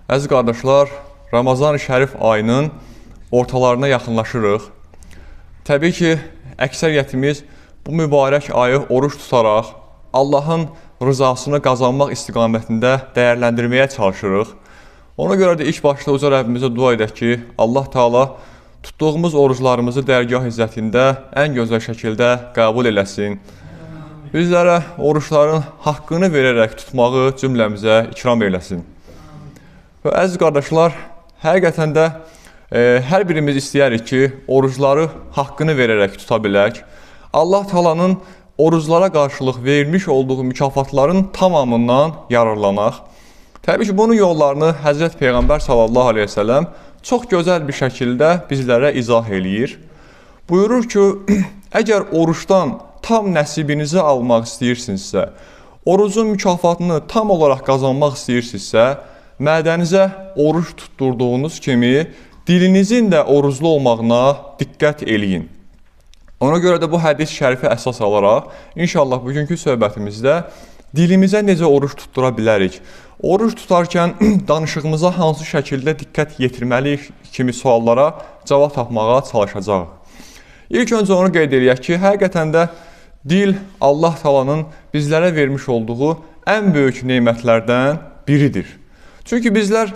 Əziz qardaşlar, Ramazan-ı Şərif ayının ortalarına yaxınlaşırıq. Təbii ki, əksəriyyətimiz bu mübarək ayı oruç tutaraq Allahın rızasını qazanmaq istiqamətində dəyərləndirməyə çalışırıq. Ona görə də ilk başda uca Rəbbimizə dua edək ki, Allah Teala tutduğumuz oruclarımızı dərgah izzətində ən gözəl şəkildə qəbul eləsin. Bizlərə oruçların haqqını verərək tutmağı cümləmizə ikram eləsin. Və əziz qardaşlar, həqiqətən də hər birimiz istəyərik ki, orucları haqqını verərək tuta bilək. Allah Taala'nın oruclara qarşılıq vermiş olduğu mükafatların tamamından yararlanaq. Təbii ki, bunun yollarını Həzrət Peyğəmbər sallallahu aleyhi ve sellem çox gözəl bir şəkildə bizlərə izah eləyir. Buyurur ki, əgər oruçdan tam nəsibinizi almaq istəyirsinizsə, orucun mükafatını tam olaraq qazanmaq istəyirsinizsə, mədənizə oruç tutturduğunuz kimi dilinizin də oruclu olmağına diqqət eləyin. Ona görə də bu hədis şərifi əsas alaraq, inşallah bugünkü söhbətimizdə dilimizə necə oruç tuttura bilərik? Oruç tutarkən danışığımıza hansı şəkildə diqqət yetirməliyik kimi suallara cavab tapmağa çalışacağıq. İlk öncə onu qeyd edək ki, həqiqətən də dil Allah Taala'nın bizlərə vermiş olduğu ən böyük nemətlərdən biridir. Çünki bizlər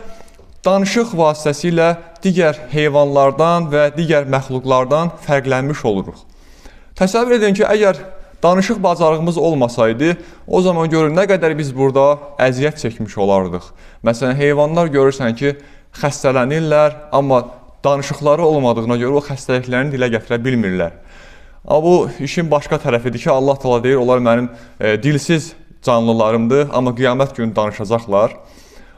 danışıq vasitəsilə digər heyvanlardan və digər məxluqlardan fərqlənmiş oluruq. Təsəvvür edin ki, əgər danışıq bacarığımız olmasaydı, o zaman görün nə qədər biz burada əziyyət çəkmiş olardıq. Məsələn, heyvanlar görürsən ki, xəstələnirlər, amma danışıqları olmadığına görə o xəstəliklərini dilə gətirə bilmirlər. Amma bu işin başqa tərəfidir ki, Allah Teala deyir, onlar mənim dilsiz canlılarımdır, amma qiyamət günü danışacaqlar.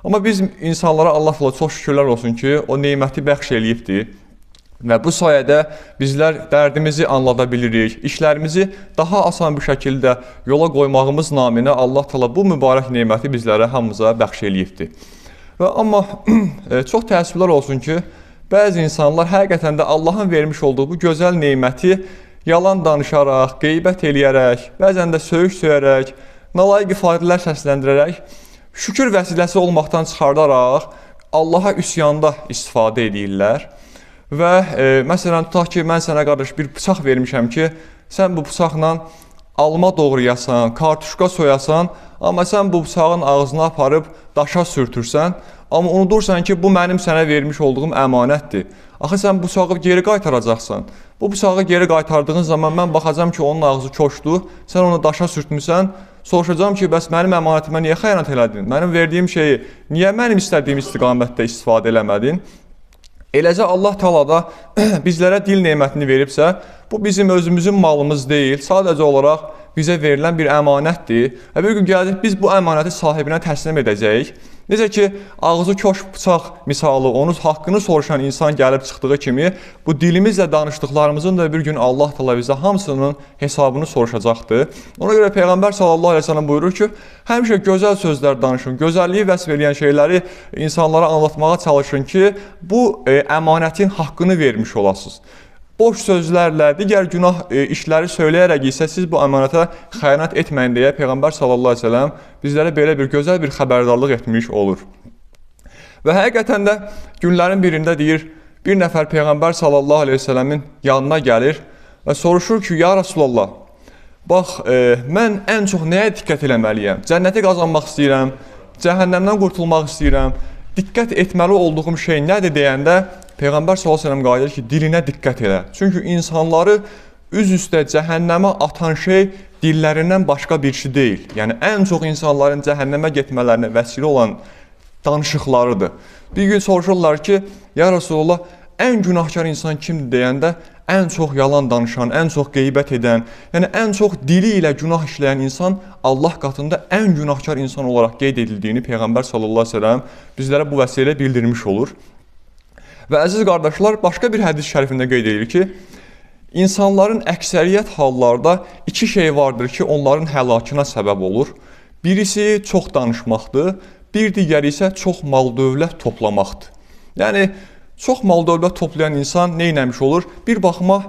Amma biz insanlara Allah Teala çox şükürlər olsun ki, o neməti bəxş eləyibdir. Və bu sayədə bizlər dərdimizi anlada bilirik, işlərimizi daha asan bir şəkildə yola qoymağımız naminə Allah Teala bu mübarək neməti bizlərə hamımıza bəxş eləyibdir. Amma çox təəssüflər olsun ki, bəzi insanlar həqiqətən də Allahın vermiş olduğu bu gözəl neməti yalan danışaraq, qeybət eləyərək, bəzən də söyüş söyərək, nalayiq ifadələr səsləndirərək, şükür vəsiləsi olmaqdan çıxardaraq Allaha üsyanda istifadə edirlər. Və məsələn, tutaq ki, mən sənə qardaş bir bıçaq vermişəm ki, sən bu bıçaqla alma doğrayasan, kartuşka soyasan, amma sən bu bıçağın ağzına aparıb daşa sürtürsən, amma unudursan ki, bu mənim sənə vermiş olduğum əmanətdir. Axı sən bu bıçağı geri qaytaracaqsan. Bu bıçağı geri qaytardığın zaman mən baxacam ki, onun ağzı koşdu, sən onu daşa sürtmüsən, soruşacağım ki, bəs mənim əmanətimə niyə xəyanət elədin? Mənim verdiyim şeyi niyə mənim istədiyim istiqamətdə istifadə eləmədin? Eləcə Allah Teala da bizlərə dil nemətini veribsə, bu bizim özümüzün malımız deyil, sadəcə olaraq bizə verilən bir əmanətdir. Və bir gün gələcək, biz bu əmanəti sahibinə təslim edəcəyik. Necə ki, ağzı koş bıçaq misalı, onun haqqını soruşan insan gəlib çıxdığı kimi, bu dilimizlə danışdıqlarımızın da bir gün Allah Teala bizə hamısının hesabını soruşacaqdır. Ona görə Peyğəmbər sallallahu aleyhi ve sellem buyurur ki, həmişə gözəl sözlər danışın, gözəlliyi vəsf edən şeyləri insanlara anlatmağa çalışın ki, bu əmanətin haqqını vermiş olasınız. Boş sözlərlə, digər günah işləri söyləyərək isə siz bu əmanətə xəyanət etməyin deyə Peyğəmbər sallallahu aleyhi ve sellem bizlərə belə bir gözəl bir xəbərdarlıq etmiş olur. Və həqiqətən də günlərin birində deyir, bir nəfər Peyğəmbər sallallahu aleyhi ve sellemin yanına gəlir və soruşur ki, ya Rasulallah, bax, mən ən çox nəyə diqqət eləməliyəm? Cənnəti qazanmaq istəyirəm, cəhənnəmdən qurtulmaq istəyirəm, diqqət etməli olduğum şey nədir deyəndə, Peyğəmbər s.ə.v qayıdır ki, dilinə diqqət elə. Çünki insanları üz-üstə cəhənnəmə atan şey dillərindən başqa bir şey deyil. Yəni, ən çox insanların cəhənnəmə getmələrinə vəsilə olan danışıqlarıdır. Bir gün soruşurlar ki, ya Rasulullah, ən günahkar insan kimdir deyəndə, ən çox yalan danışan, ən çox qeybət edən, yəni ən çox dili ilə günah işləyən insan Allah qatında ən günahkar insan olaraq qeyd edildiyini Peyğəmbər s.ə.v bizlərə bu vəsilə bildirmiş olur. Və əziz qardaşlar, başqa bir hədis şərifində qeyd edilir ki, insanların əksəriyyət hallarda iki şey vardır ki, onların həlakına səbəb olur. Birisi çox danışmaqdır, bir digəri isə çox mal-dövlət toplamaqdır. Yəni, çox mal-dövlət toplayan insan nə eləmiş olur? Bir baxıma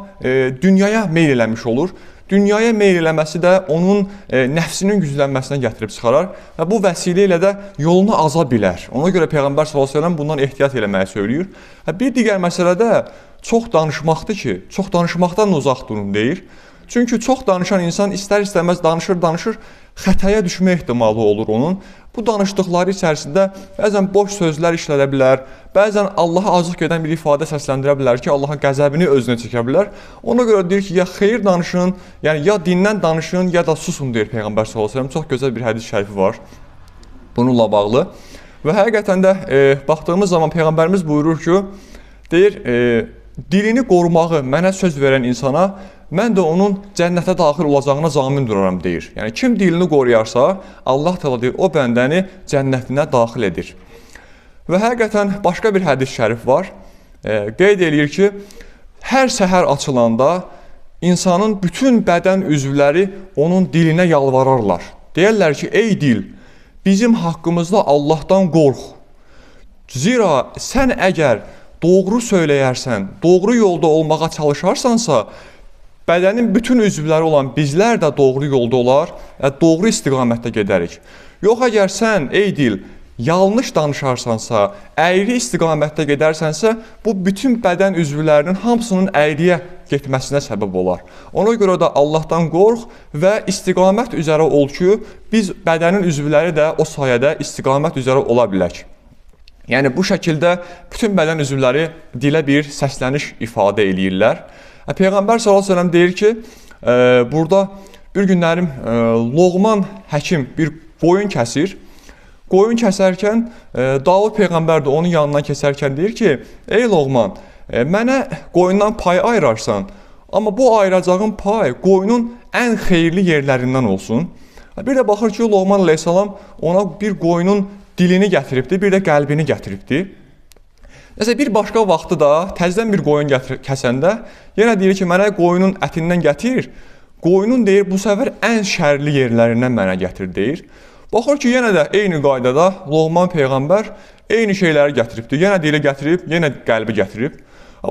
dünyaya meyl eləmiş olur. dünyaya meyl eləməsi də onun nəfsinin güclənməsinə gətirib çıxarar və bu vəsilə ilə də yolunu aza bilər. Ona görə Peyğəmbər s.ə.v bundan ehtiyat eləməyi söyləyir. Bir digər məsələ də çox danışmaqdır ki, çox danışmaqdan uzaq durun deyir. Çünki çox danışan insan istər-istəməz danışır, xətaya düşmə ehtimalı olur onun. Bu danışdıqları içərisində bəzən boş sözlər işlədə bilər, bəzən Allaha acıq gedən bir ifadə səsləndirə bilər ki, Allahın qəzəbini özünə çəkə bilər. Ona görə deyir ki, ya xeyir danışın, yəni ya dindən danışın, ya da susun deyir Peyğəmbər s.ə.v. Çox gözəl bir hədis şərifi var bununla bağlı. Və həqiqətən də baxdığımız zaman Peyğəmbərimiz buyurur ki, deyir, dilini qorumağı mənə söz verən insana mən də onun cənnətə daxil olacağına zamin duraram deyir. Yəni kim dilini qoruyarsa, Allah təala deyir, o bəndəni cənnətinə daxil edir. Və həqiqətən başqa bir hədis şərif var. Qeyd eləyir ki, hər səhər açılanda insanın bütün bədən üzvləri onun dilinə yalvararlar. Deyərlər ki, ey dil, bizim haqqımızda Allahdan qorx. Zira sən əgər doğru söyləyərsən, doğru yolda olmağa çalışarsansa, bədənin bütün üzvləri olan bizlər də doğru yolda olar, doğru istiqamətdə gedərik. Yox, əgər sən, ey dil, yanlış danışarsansa, əyri istiqamətdə gedərsənsə, bu bütün bədən üzvlərinin hamısının əyriyə getməsinə səbəb olar. Ona görə də Allahdan qorx və istiqamət üzərə ol ki, biz bədənin üzvləri də o sayədə istiqamət üzərə ola bilək. Yəni, bu şəkildə bütün bədən üzvləri dilə bir səsləniş ifadə eləyirlər. Peyğəmbər s.ə.v deyir ki, burada bir günlərim Loğman həkim bir qoyun kəsir. Qoyun kəsərkən Davud Peyğəmbər də onun yanından keçərkən deyir ki, ey Loğman, mənə qoyundan pay ayırarsan, amma bu ayıracağın pay qoyunun ən xeyirli yerlərindən olsun. Bir də baxır ki, Loğman əleyhissalam ona bir qoyunun dilini gətiribdi, bir də qəlbini gətiribdi. Nəsə, bir başqa vaxtı da təzdən bir qoyun kəsəndə yenə deyir ki, mənə qoyunun ətindən gətir. Qoyunun deyir, bu səfər ən şərli yerlərindən mənə gətir deyir. Baxır ki, yenə də eyni qaydada Loğman Peyğəmbər eyni şeyləri gətiribdir. Yenə dili gətirib, yenə qəlbi gətirib.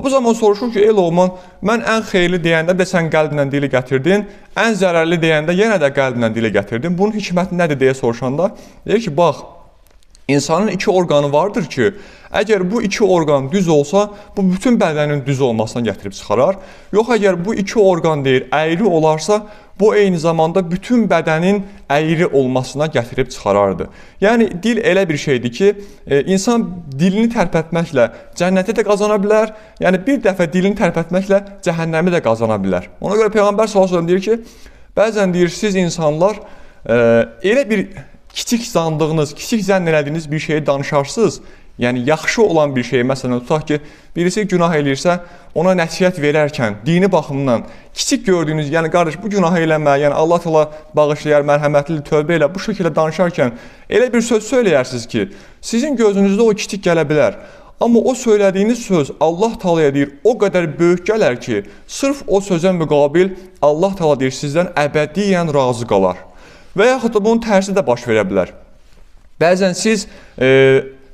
Bu zaman soruşur ki, ey Loğman, mən ən xeyirli deyəndə də sən qəlblə dili gətirdin, ən zərərli deyəndə yenə də qəlblə dili gətirdin. Bunun hikməti nədir deyə soruşanda deyir ki, bax, İnsanın iki orqanı vardır ki, əgər bu iki orqan düz olsa, bu bütün bədənin düz olmasına gətirib çıxarar. Yox, əgər bu iki orqan deyir, əyri olarsa, bu eyni zamanda bütün bədənin əyri olmasına gətirib çıxarardı. Yəni, dil elə bir şeydir ki, insan dilini tərpətməklə cənnəti də qazana bilər, yəni bir dəfə dilini tərpətməklə cəhənnəmi də qazana bilər. Ona görə Peyğəmbər s.ə.v deyir ki, bəzən deyir, siz insanlar elə bir kiçik sandığınız, kiçik zənn elədiyiniz bir şeyi danışarsınız. Yəni, yaxşı olan bir şey, məsələn, tutaq ki, birisi günah eləyirsə, ona nəsihət verərkən, dini baxımdan, kiçik gördüyünüz, yəni, qardaş, bu günah eləmə, yəni, Allah təala bağışlayar, mərhəmətli, tövbə elə, bu şəkildə danışarkən, elə bir söz söyləyərsiniz ki, sizin gözünüzdə o kiçik gələ bilər. Amma o söylədiyiniz söz Allah təalaya deyir, o qədər böyük gələr ki, sırf o sözə müqabil Allah təala deyir, sizdən əbədiyyən razı qalar. Və yaxud da bunun tərsi də baş verə bilər. Bəzən siz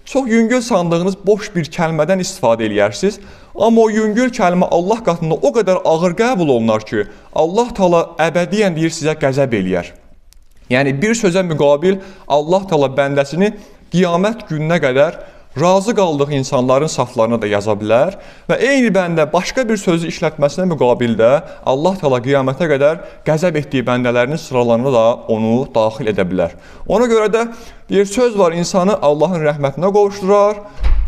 çox yüngül sandığınız boş bir kəlmədən istifadə eləyərsiniz, amma o yüngül kəlmə Allah qatında o qədər ağır qəbul olunar ki, Allah təala əbədiyyən deyir, sizə qəzəb eləyər. Yəni, bir sözə müqabil Allah təala bəndəsini qiyamət gününə qədər razı qaldıq insanların saflarına da yaza bilər və eyni bəndə başqa bir sözü işlətməsinə müqabildə Allah təala qiyamətə qədər qəzəb etdiyi bəndələrinin sıralarına da onu daxil edə bilər. Ona görə də deyir, söz var insanı Allahın rəhmətinə qovuşdurar,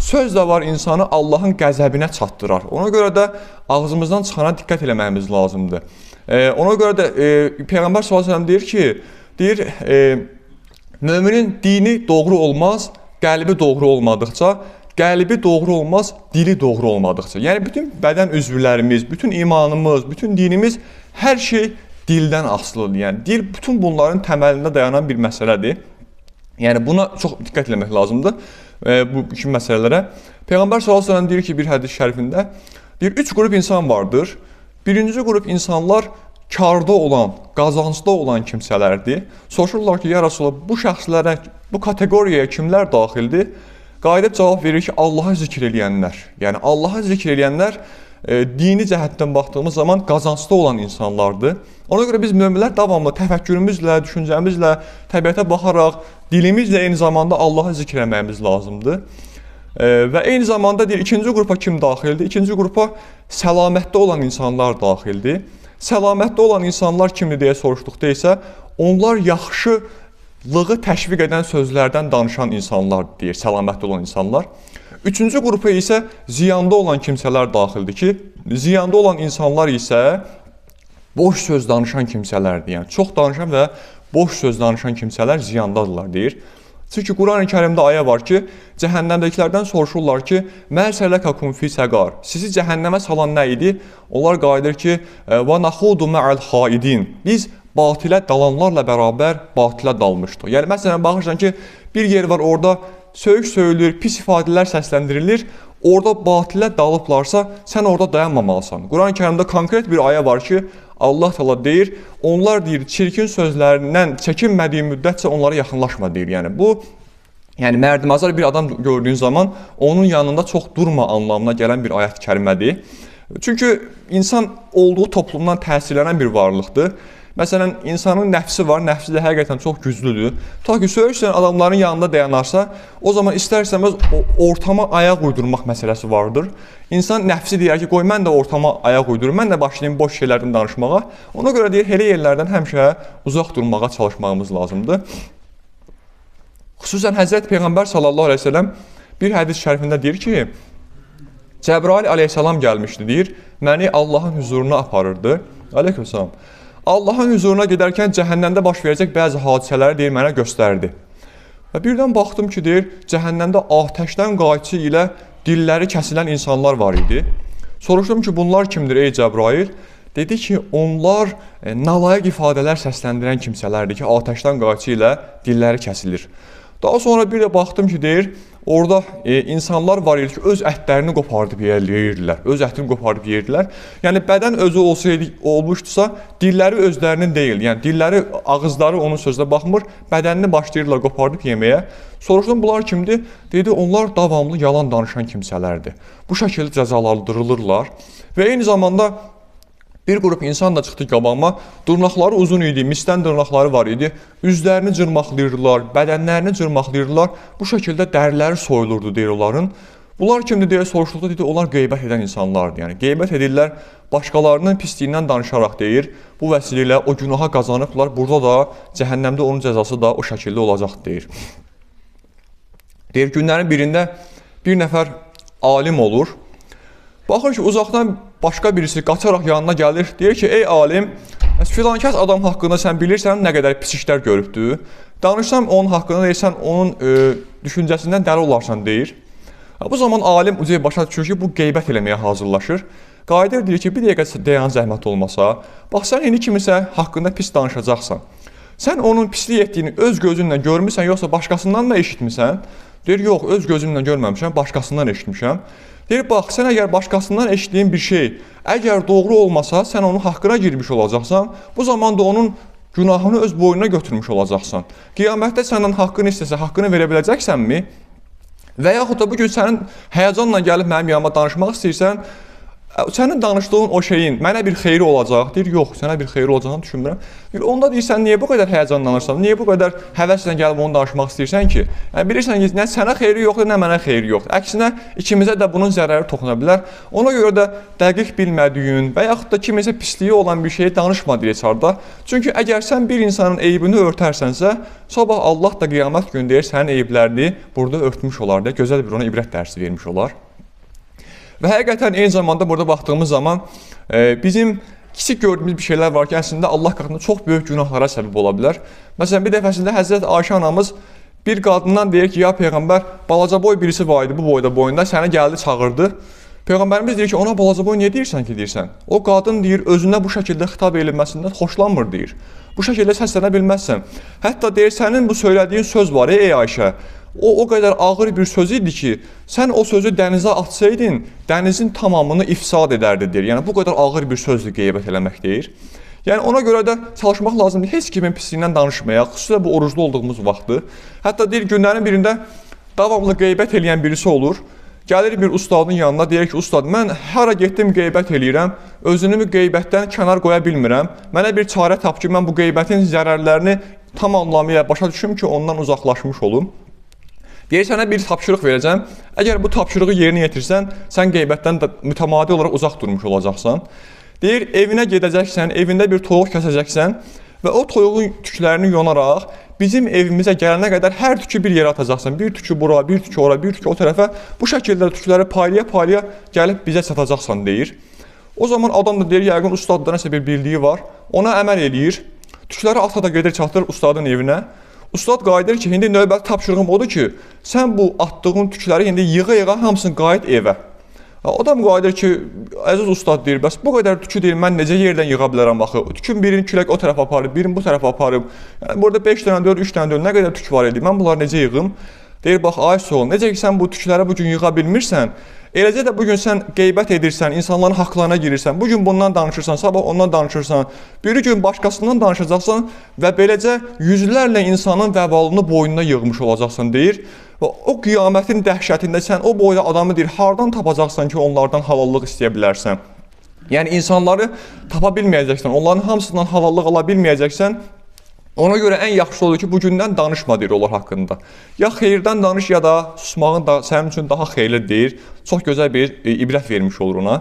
söz də var insanı Allahın qəzəbinə çatdırar. Ona görə də ağzımızdan çıxana diqqət eləməyimiz lazımdır. Ona görə də Peyğəmbər s.ə.v deyir ki, müminin dini doğru olmaz, qəlbi doğru olmadıqca, qəlbi doğru olmaz, dili doğru olmadıqca. Yəni, bütün bədən üzvlərimiz, bütün imanımız, bütün dinimiz, hər şey dildən asılıdır. Yəni, dil bütün bunların təməlində dayanan bir məsələdir. Yəni, buna çox diqqət etmək lazımdır bu kimi məsələlərə. Peyğəmbər s.ə.v deyir ki, bir hədis şərifində, deyir, 3 qrup insan vardır. Birinci qrup insanlar karda olan, qazancda olan kimsələrdir. Soruşurlar ki, ya Rasulullah, bu şəxslərə, bu kateqoriyaya kimlər daxildir? Qayıdıb cavab verir ki, Allah'a zikr eləyənlər. Yəni, Allah'a zikr eləyənlər dini cəhətdən baxdığımız zaman qazanclı olan insanlardır. Ona görə biz möminlər davamlı təfəkkürümüzlə, düşüncəmizlə, təbiətə baxaraq, dilimizlə eyni zamanda Allahı zikr etməyimiz lazımdır. Və eyni zamanda deyir, ikinci qrupa kim daxildir? İkinci qrupa səlamətdə olan insanlar daxildir. Səlamətdə olan insanlar kimdir deyə soruşduqda isə, onlar yaxşılığı təşviq edən sözlərdən danışan insanlar deyir, səlamətdə olan insanlar. Üçüncü qrupa isə ziyanda olan kimsələr daxildir ki, ziyanda olan insanlar isə boş söz danışan kimsələrdir. Yəni, çox danışan və boş söz danışan kimsələr ziyandadırlar deyir. Çünki Quran-ı Kərimdə ayə var ki, cəhənnəmdəkilərdən soruşurlar ki, Məsələkəkum fi səqar. Sizi cəhənnəmə salan nə idi? Onlar qayıdır ki, və naxudu mə'əl xaidin. Biz batilə dalanlarla bərabər batilə dalmışdıq. Yəni, məsələn, baxırsan ki, bir yer var orada söyüş söyülür, pis ifadələr səsləndirilir. Orada batilə dalıblarsa, sən orada dayanmamalısan. Quran-ı Kərimdə konkret bir ayə var ki, Allah təala deyir, onlar deyir, çirkin sözlərindən çəkinmədiyi müddətcə onlara yaxınlaşma deyir. Yəni, bu, mərdimazar bir adam gördüyün zaman onun yanında çox durma anlamına gələn bir ayət-i kərimədir. Çünki insan olduğu toplumdan təsirlənən bir varlıqdır. Məsələn, insanın nəfsi var, nəfsi də həqiqətən çox güclüdür. Ta ki, söyüşsən adamların yanında dayanarsa, o zaman istərsəməz ortama ayaq uydurmaq məsələsi vardır. İnsan nəfsi deyər ki, qoy mən də ortama ayaq uydurum, mən də başlayayım boş şeylərdən danışmağa. Ona görə deyir, elə yerlərdən həmişə uzaq durmağa çalışmağımız lazımdır. Xüsusən Həzrət Peyğəmbər sallallahu aleyhi ve sellem bir hədis şərifində deyir ki, Cəbrail aleyhissalam gəlmişdi, deyir, məni Allahın huzuruna aparırdı. Aleykümselam. Allahın huzuruna gedərkən cəhənnəmdə baş verəcək bəzi hadisələri deyir, mənə göstərdi. Və birdən baxdım ki, deyir, cəhənnəmdə atəşdən qayçı ilə dilləri kəsilən insanlar var idi. Soruşdum ki, bunlar kimdir ey Cəbrail? Dedi ki, onlar nalayiq ifadələr səsləndirən kimsələrdir ki, atəşdən qayçı ilə dilləri kəsilir. Daha sonra bir də baxdım ki, deyir, orada insanlar var idi ki, öz ətlərini qopardıb yeyirdilər, öz ətini qopardıb yeyirdilər. Yəni, bədən özü olmuşdusa, dilləri özlərinin deyil, yəni dilləri, ağızları onun sözünə baxmır, bədənini başlayırlar qopardıb yeməyə. Soruşdum, bunlar kimdir? Dedi, onlar davamlı yalan danışan kimsələrdir. Bu şəkildə cəzalandırılırlar və eyni zamanda bir qrup insan da çıxdı qabağıma, dırnaqları uzun idi, misdən dırnaqları var idi, üzlərini cırmaqlayırdılar, bədənlərini cırmaqlayırdılar, bu şəkildə dəriləri soyulurdu deyir onların. Bunlar kimdir deyə soruşduqda dedi, onlar qeybət edən insanlardır, yəni qeybət edirlər, başqalarının pisliyindən danışaraq deyir, bu vəsilə ilə o günaha qazanıblar, burada da cəhənnəmdə onun cəzası da o şəkildə olacaq deyir. Deyir, günlərin birində bir nəfər alim olur, baxır ki, uzaqdan başqa birisi qaçaraq yanına gəlir, deyir ki, ey alim, filankəs adam haqqında sən bilirsən nə qədər pis işlər görübdür. Danışsam onun haqqında deyirsən, onun düşüncəsindən dəli olarsan deyir. Bu zaman alim ucaya başa düşür ki, bu qeybət eləməyə hazırlaşır. Qayıdır deyir ki, bir dəqiqə dayan zəhmət olmasa, bax sən indi kimisə haqqında pis danışacaqsan. Sən onun pislik etdiyini öz gözünlə görmüsən, yoxsa başqasından mı eşitmisən? Deyir, yox, öz gözümlə görməmişəm, başqasından eşitmişəm. Deyir, bax, sən əgər başqasından eşitdiyin bir şey, əgər doğru olmasa, sən onun haqqına girmiş olacaqsan, bu zaman da onun günahını öz boynuna götürmüş olacaqsan. Qiyamətdə səndən haqqını istəsə, haqqını verə biləcəksənmi? Və yaxud da bugün sənin həyəcanla gəlib mənim yanıma danışmaq istəyirsən, sənin danışdığın o şeyin mənə bir xeyri olacaq, deyir, yox, sənə bir xeyri olacağını düşünmürəm. Deyir, onda deyirsən, niyə bu qədər həyəcanlanırsan, niyə bu qədər həvəslə gəlib onu danışmaq istəyirsən ki? Yəni, bilirsən ki, nə sənə xeyri yoxdur, nə mənə xeyri yoxdur. Əksinə, ikimizə də bunun zərəri toxuna bilər. Ona görə də dəqiq bilmədiyin və yaxud da kimisə pisliyi olan bir şeyi danışma deyir içarda. Çünki əgər sən bir insanın eybini örtərsənsə, sabah Allah da qiyamət günü deyir, sənin eyblərini burada örtmüş olar deyə, gözəl bir ona ibrət dərsi vermiş olar. Və həqiqətən eyni zamanda burada baxdığımız zaman bizim kiçik gördüyümüz bir şeylər var ki, əslində Allah qatında çox böyük günahlara səbəb ola bilər. Məsələn, bir dəfəsində Həzrət Ayşə anamız bir qadından deyir ki, ya Peyğəmbər, balaca boy birisi var idi bu boyda, səni gəldi, çağırdı. Peyğəmbərimiz deyir ki, ona balaca boy niyə deyirsən ki, deyirsən? O qadın deyir, özünə bu şəkildə xitab edilməsindən xoşlanmır deyir. Bu şəkildə səslənə bilməzsən. Hətta deyir, sənin bu söylədiyin söz var, ey Ayşə. O qədər ağır bir söz idi ki, sən o sözü dənizə atsaydın, dənizin tamamını ifsad edərdi deyir. Yəni, bu qədər ağır bir sözdür qeybət eləmək deyir. Yəni, ona görə də çalışmaq lazımdır, heç kimin pisliyindən danışmayaq, xüsusilə bu oruclu olduğumuz vaxtı. Hətta deyir, günlərin birində davamlı qeybət eləyən birisi olur. Gəlir bir ustadın yanına, deyir ki, ustad, mən hara getdim qeybət eləyirəm, özümü qeybətdən kənar qoya bilmirəm. Mənə bir çarə tap ki, mən bu qeybətin zərərlərini tam anlamıyla başa düşüm ki, ondan uzaqlaşmış olum. Deyir, sənə bir tapşırıq verəcəm. Əgər bu tapşırığı yerinə yetirsən, sən qeybətdən mütəmadi olaraq uzaq durmuş olacaqsan. Deyir, evinə gedəcəksən, evində bir toyuq kəsəcəksən və o toyuğun tüklərini yonaraq bizim evimizə gələnə qədər hər tükü bir yerə atacaqsan. Bir tükü bura, bir tükü ora, bir tükü o tərəfə. Bu şəkildə tükləri paylaya-paylaya gəlib bizə çatacaqsan, deyir. O zaman adam da deyir, yəqin ustadda nəsə bir bildiyi var. Ona əməl eləyir. Tükləri ata da gedir, çatır ustadın evinə. Ustad qayıdır ki, indi növbəti tapşırığım odur ki, sən bu atdığın tükləri indi yığa-yığa hamısını qayıt evə. Adam qayıdır ki, əziz ustad deyir, bəs bu qədər tükü deyir, mən necə yerdən yığa bilərəm baxı? Tükün birini külək o tərəfə aparıb, birini bu tərəfə aparıb. Yəni, burada 5 dənə dör, 3 dənə dör, nə qədər tük var idi, mən bunları necə yığım? Deyir, bax, ay soğul, necə ki, sən bu tükləri bugün yığa bilmirsən, eləcə də bugün sən qeybət edirsən, insanların haqlarına girirsən, bugün bundan danışırsan, sabah ondan danışırsan, bir gün başqasından danışacaqsan və beləcə yüzlərlə insanın vəbalını boynuna yığmış olacaqsan, deyir. Və o qiyamətin dəhşətində sən o boyda adamı deyir, hardan tapacaqsan ki, onlardan halallıq istəyə bilərsən? Yəni, insanları tapa bilməyəcəksən, onların hamısından halallıq ala bilməyəcəksən. Ona görə ən yaxşı olur ki, bugündən danışma deyir onlar haqqında. Ya xeyirdən danış, ya da susmağın da sənin üçün daha xeyirli deyir. Çox gözəl bir ibrət vermiş olur ona.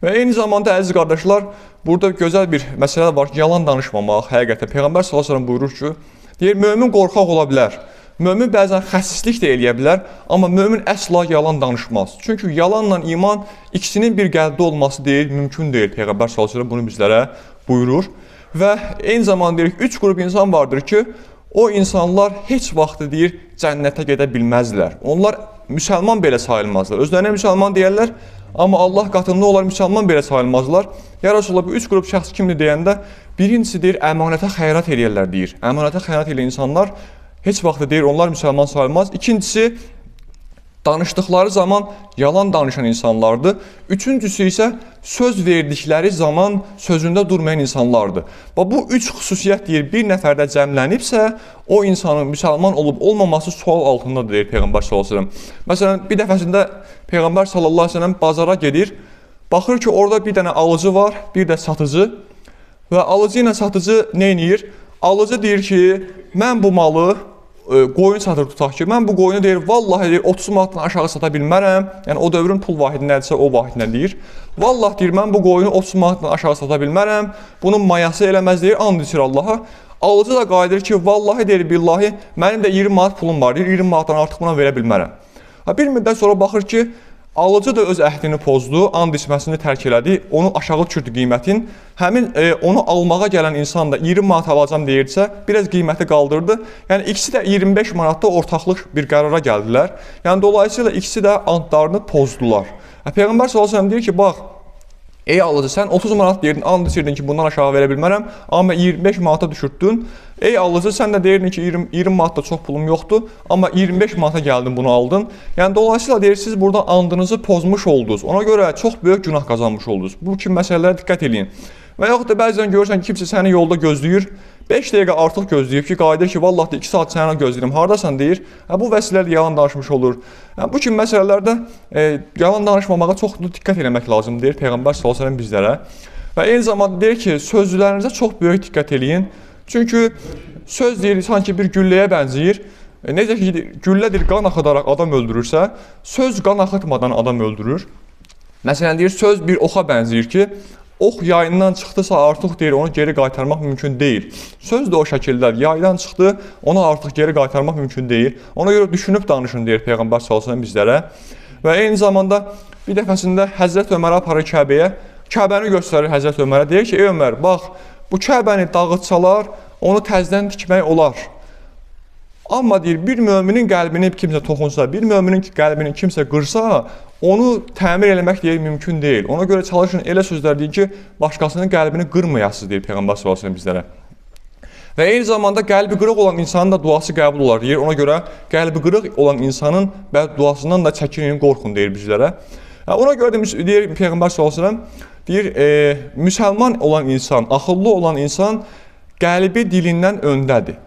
Və eyni zamanda, əziz qardaşlar, burada gözəl bir məsələ var ki, yalan danışmamaq. Həqiqətən, Peyğəmbər s.ə.v buyurur ki, deyir, mömin qorxaq ola bilər. Mömin bəzən xəsislik də eləyə bilər, amma mömin əsla yalan danışmaz. Çünki yalanla iman ikisinin bir qəlbdə olması deyil, mümkün deyil. Peyğəmbər s.ə.v bunu bizlərə buyurur. Və eyni zamanda deyirik, 3 qrup insan vardır ki, o insanlar heç vaxtı deyir, cənnətə gedə bilməzlər. Onlar müsəlman belə sayılmazlar. Özlərinə müsəlman deyərlər, amma Allah qatında onlar müsəlman belə sayılmazlar. Ya Rasulullah, bu 3 qrup şəxs kimdir deyəndə, birincisi deyir, əmanətə xəyanət eləyərlər deyir. Əmanətə xəyanət eləyən insanlar heç vaxtı deyir, onlar müsəlman sayılmaz. İkincisi, danışdıqları zaman yalan danışan insanlardır. Üçüncüsü isə söz verdikləri zaman sözündə durmayan insanlardır. Bu 3 xüsusiyyət deyir, bir nəfərdə cəmlənibsə, o insanın müsəlman olub olmaması sual altındadır, deyir Peyğəmbər s.ə.v. Məsələn, bir dəfəsində Peyğəmbər s.ə.v bazara gedir, baxır ki, orada bir dənə alıcı var, bir də satıcı və alıcı ilə satıcı nə edir? Alıcı deyir ki, mən bu malı qoyun satır tutaq ki, mən bu qoyunu deyir, vallahi deyir, 30 manatdan aşağı sata bilmərəm. Yəni, o dövrün pul vahidi nədirsə, o vahidlə deyir. Vallahi deyir, mən bu qoyunu 30 manatdan aşağı sata bilmərəm. Bunun mayası eləməz deyir, and içir Allaha. Alıcı da qayıdır ki, vallahi deyir, billahi, mənim də 20 manat pulum var, deyir, 20 manatdan artıq buna verə bilmərəm. Bir müddət sonra baxır ki, alıcı da öz əhdini pozdu, and içməsini tərk elədi, onu aşağı düşürdü qiymətin. Həmin onu almağa gələn insan da 20 manat alacam deyirsə, biraz qiyməti qaldırdı. Yəni, ikisi də 25 manatda ortaqlıq bir qərara gəldilər. Yəni, dolayısıyla ikisi də andlarını pozdular. Peyğəmbər s.ə.v deyir ki, bax, ey alıcı, sən 30 manat deyirdin, and içirdin ki, bundan aşağı verə bilmərəm, amma 25 manata düşürtdün. Ey alıcı, sən də deyirdin ki, 20 manatda çox pulum yoxdur, amma 25 manata gəldin, bunu aldın. Yəni, dolayısıyla deyir, siz burada andınızı pozmuş oldunuz. Ona görə çox böyük günah qazanmış oldunuz. Bu kimi məsələlərə diqqət edin. Və yaxud da bəzən görürsən ki, kimsə səni yolda gözləyir, 5 dəqiqə artıq gözləyib ki, qayıdır ki, vallahi 2 saat səni gözləyirəm, haradasan deyir. Bu vəsilələrdə yalan danışmış olur. Bu kimi məsələlərdə yalan danışmamağa çox diqqət eləmək lazımdır, deyir Peyğəmbər s.ə.v bizlərə. Və eyni zamanda deyir ki, sözlərinizə çox böyük diqqət eləyin. Çünki söz deyir, sanki bir gülləyə bənzəyir. Necə ki, güllədir, qan axıdaraq adam öldürürsə, söz qan axıtmadan adam öldürür. Məsələn, deyir, söz bir oxa bənzəyir ki, ox yayından çıxdısa artıq deyir, onu geri qaytarmaq mümkün deyil. Söz də o şəkildə yaydan çıxdı, onu artıq geri qaytarmaq mümkün deyil. Ona görə düşünüb danışın, deyir Peyğəmbər s.ə.v bizlərə. Və eyni zamanda bir dəfəsində Həzrət Ömərə aparır Kəbəyə, Kəbəni göstərir Həzrət Ömərə, deyir ki, ey Ömər, bax, bu Kəbəni dağıtsalar, onu təzdən tikmək olar. Amma deyir, bir möminin qəlbini kimsə toxunsa, bir möminin qəlbini kimsə qırsa, onu təmir eləmək deyir, mümkün deyil. Ona görə çalışın elə sözlər deyir ki, başqasının qəlbini qırmayasınız, deyir Peyğəmbər s.ə.v bizlərə. Və eyni zamanda qəlbi qırıq olan insanın da duası qəbul olar, deyir. Ona görə qəlbi qırıq olan insanın duasından da çəkinin, qorxun, deyir bizlərə. Ona görə də deyir Peyğəmbər s.ə.v, deyir, müsəlman olan insan, axıllı olan insan qəlbi dilindən öndədir.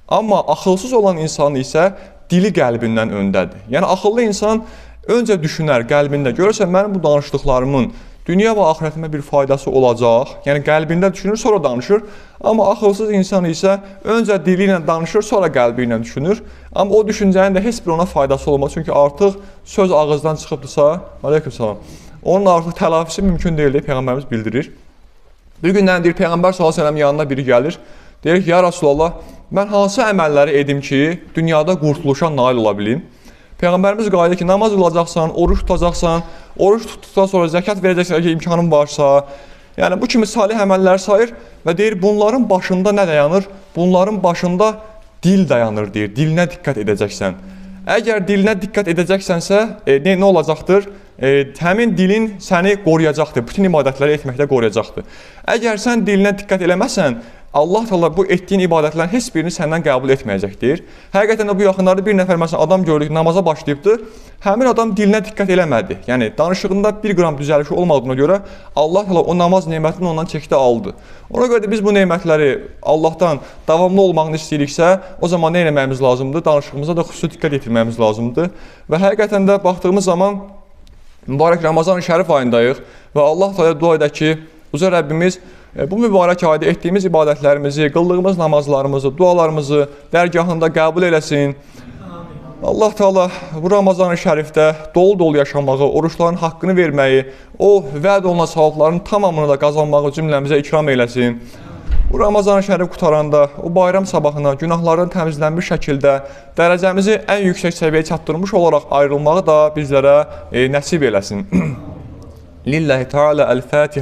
Amma axılsız olan insan isə dili qəlbindən öndədir. Yəni, axıllı insan öncə düşünər qəlbində, görürsən mənim bu danışdıqlarımın dünya və axirətimə bir faydası olacaq. Yəni qəlbində düşünür, sonra danışır. Amma axılsız insan isə öncə dili ilə danışır, sonra qəlbi ilə düşünür. Amma o düşüncənin də heç bir ona faydası olmaz. Çünki artıq söz ağızdan çıxıbdırsa, aleykümselam, onun artıq təlafisi mümkün deyil deyə Peyğəmbərimiz bildirir. Bir gündən deyir, Peyğəmbər s.ə.v yanına biri gəlir. Deyir ki, ya Rasulallah, mən hansı əməlləri edim ki, dünyada qurtuluşa nail ola bilim? Peyğəmbərimiz qayıdır ki, namaz qılacaqsan, oruç tutacaqsan, oruç tutduqdan sonra zəkat verəcəksən ki, imkanın varsa. Yəni, bu kimi salih əməllər sayır və deyir, bunların başında nə dayanır? Bunların başında dil dayanır, deyir. Dilinə diqqət edəcəksən. Əgər dilinə diqqət edəcəksənsə, nə olacaqdır? Həmin dilin səni qoruyacaqdır, bütün ibadətləri etməkdə qoruyacaqdır. Əgər sən dilinə diqqət eləməsən, Allah Teala bu etdiyin ibadətlərin heç birini səndən qəbul etməyəcəkdir. Həqiqətən də bu yaxınlarda bir nəfər məsələn adam gördük, namaza başlayıbdır. Həmin adam dilinə diqqət eləmədi. Yəni danışığında 1 qram düzəlişi olmadığına görə Allah Teala o namaz nemətini ondan çəkdi, aldı. Ona görə də biz bu nemətləri Allahdan davamlı olmağını istəyiriksə, o zaman nə etməyimiz lazımdır? Danışığımıza da xüsusi diqqət yetirməyimiz lazımdır. Və həqiqətən də baxdığımız zaman mübarək Ramazan-ı Şərif ayındayıq və Allah Teala dua edək ki, Uca Rəbbimiz bu mübarək ayda etdiyimiz ibadətlərimizi, qıldığımız namazlarımızı, dualarımızı dərgahında qəbul eləsin. Allah Teala bu Ramazan-ı Şərifdə dolu-dolu yaşamağı, oruçların haqqını verməyi, o vəd olunan savabların tamamını da qazanmağı cümləmizə ikram eləsin. Bu Ramazan-ı Şərif qutaranda, o bayram sabahına günahlardan təmizlənmiş şəkildə dərəcəmizi ən yüksək səviyyəyə çatdırmış olaraq ayrılmağı da bizlərə nəsib eləsin. Lillahi Teala el-Fatiha.